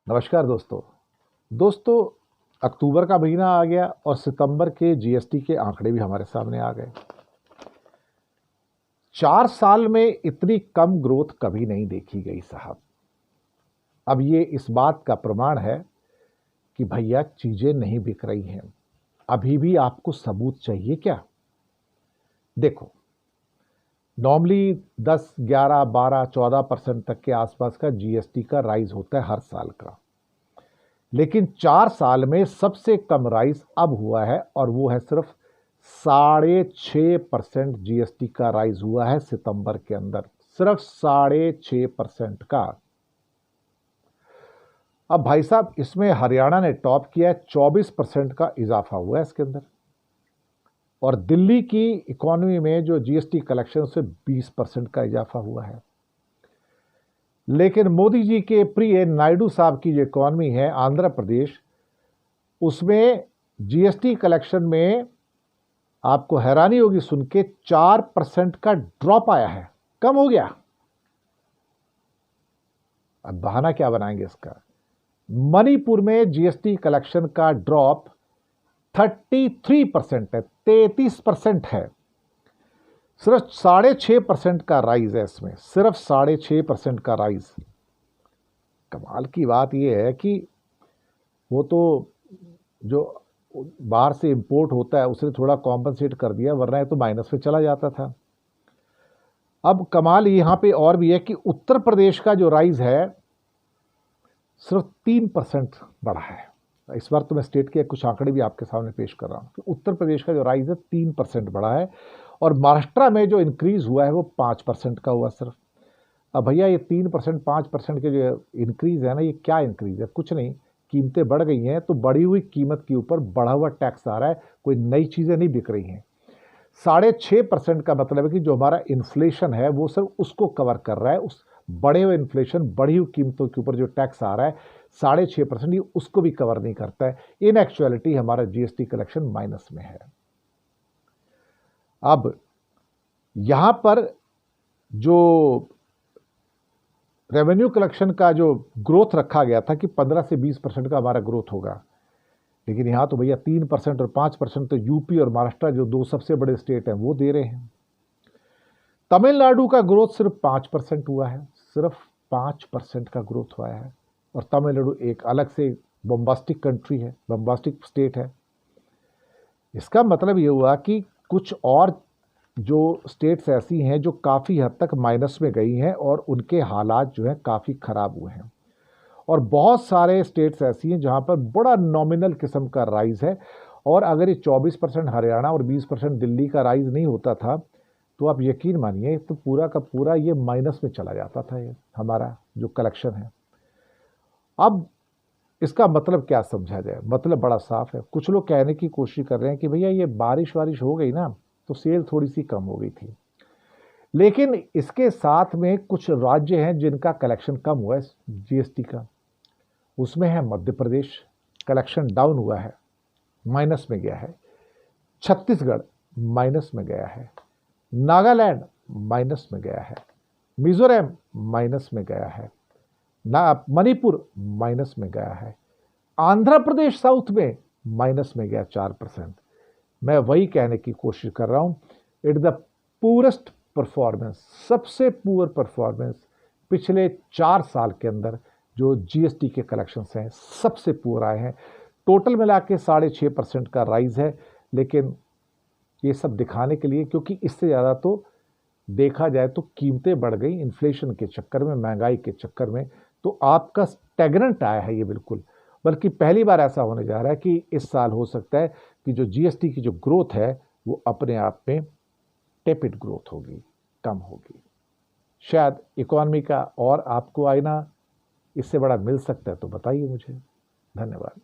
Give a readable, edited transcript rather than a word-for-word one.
नमस्कार दोस्तों। अक्टूबर का महीना आ गया और सितंबर के जीएसटी के आंकड़े भी हमारे सामने आ गए। 4 साल में इतनी कम ग्रोथ कभी नहीं देखी गई साहब। अब ये इस बात का प्रमाण है कि भैया चीजें नहीं बिक रही हैं। अभी भी आपको सबूत चाहिए क्या? देखो, नॉर्मली 10, 11, 12, 14% तक के आसपास का जीएसटी का राइज होता है हर साल का। लेकिन 4 साल में सबसे कम राइज अब हुआ है और वो है सिर्फ 6.5% जीएसटी का राइज हुआ है सितंबर के अंदर, सिर्फ 6.5% का। अब भाई साहब, इसमें हरियाणा ने टॉप किया है, 24% का इजाफा हुआ है इसके अंदर। और दिल्ली की इकोनॉमी में जो जीएसटी कलेक्शन से 20% का इजाफा हुआ है। लेकिन मोदी जी के प्रिय नायडू साहब की जो इकॉनमी है आंध्र प्रदेश, उसमें जीएसटी कलेक्शन में आपको हैरानी होगी सुन के 4% का ड्रॉप आया है, कम हो गया। अब बहाना क्या बनाएंगे इसका? मणिपुर में जीएसटी कलेक्शन का ड्रॉप 33% है, 33% है। सिर्फ 6.5% का राइज है इसमें, सिर्फ 6.5% का राइज। कमाल की बात यह है कि वो तो जो बाहर से इंपोर्ट होता है उसने थोड़ा कॉम्पनसेट कर दिया, वरना ये तो माइनस में चला जाता था। अब कमाल यहां पे और भी है कि उत्तर प्रदेश का जो राइज है सिर्फ 3% बढ़ा है। इस बार तो मैं स्टेट के कुछ आंकड़े भी आपके सामने पेश कर रहा हूं कि उत्तर प्रदेश का जो राइज है 3% बढ़ा है और महाराष्ट्र में जो इंक्रीज हुआ है वो 5% का हुआ सिर्फ। अब भैया ये 3%, 5% के जो इंक्रीज है ना, ये क्या इंक्रीज है? कुछ नहीं, कीमतें बढ़ गई हैं तो बढ़ी हुई कीमत के ऊपर बढ़ा हुआ टैक्स आ रहा है, कोई नई चीज़ें नहीं बिक रही हैं। 6.5% का मतलब है कि जो हमारा इन्फ्लेशन है वो सिर्फ उसको कवर कर रहा है। उस बढ़े हुए इन्फ्लेशन, बढ़ी हुई कीमतों के ऊपर जो टैक्स आ रहा है 6.5%, ये उसको भी कवर नहीं करता है। इन एक्चुअलिटी हमारा जीएसटी कलेक्शन माइनस में है। अब यहां पर जो रेवेन्यू कलेक्शन का जो ग्रोथ रखा गया था कि 15 से 20% का हमारा ग्रोथ होगा, लेकिन यहाँ तो भैया 3% और 5% तो यूपी और महाराष्ट्र जो दो सबसे बड़े स्टेट हैं वो दे रहे हैं। तमिलनाडु का ग्रोथ सिर्फ 5% हुआ है, सिर्फ 5% का ग्रोथ हुआ है। और तमिलनाडु एक अलग से बम्बास्टिक कंट्री है, बम्बास्टिक स्टेट है। इसका मतलब ये हुआ कि कुछ और जो स्टेट्स ऐसी हैं जो काफ़ी हद तक माइनस में गई हैं और उनके हालात जो हैं काफ़ी ख़राब हुए हैं। और बहुत सारे स्टेट्स ऐसी हैं जहां पर बड़ा नॉमिनल किस्म का राइज है। और अगर ये 24% हरियाणा और 20% दिल्ली का राइज नहीं होता था तो आप यकीन मानिए तो पूरा का पूरा ये माइनस में चला जाता था, ये हमारा जो कलेक्शन है। अब इसका मतलब क्या समझा जाए? मतलब बड़ा साफ है। कुछ लोग कहने की कोशिश कर रहे हैं कि भैया ये बारिश वारिश हो गई ना तो सेल थोड़ी सी कम हो गई थी, लेकिन इसके साथ में कुछ राज्य हैं जिनका कलेक्शन कम हुआ है जीएसटी का। उसमें है मध्य प्रदेश, कलेक्शन डाउन हुआ है, माइनस में गया है। छत्तीसगढ़ माइनस में गया है। नागालैंड माइनस में गया है। मिजोरम माइनस में गया है। मणिपुर माइनस में गया है। आंध्र प्रदेश साउथ में माइनस में गया 4%। मैं वही कहने की कोशिश कर रहा हूं, इट द पूरेस्ट परफॉर्मेंस, सबसे पुअर परफॉर्मेंस पिछले 4 साल के अंदर जो जीएसटी के कलेक्शंस हैं सबसे पुअर आए हैं। टोटल मिला के 6.5% का राइज है। लेकिन ये सब दिखाने के लिए, क्योंकि इससे ज़्यादा तो देखा जाए तो कीमतें बढ़ गई इन्फ्लेशन के चक्कर में, महंगाई के चक्कर में, तो आपका स्टैग्नेंट आया है ये बिल्कुल। बल्कि पहली बार ऐसा होने जा रहा है कि इस साल हो सकता है कि जो जीएसटी की जो ग्रोथ है वो अपने आप में टेपिड ग्रोथ होगी, कम होगी। शायद इकोनॉमी का और आपको आईना इससे बड़ा मिल सकता है तो बताइए मुझे। धन्यवाद।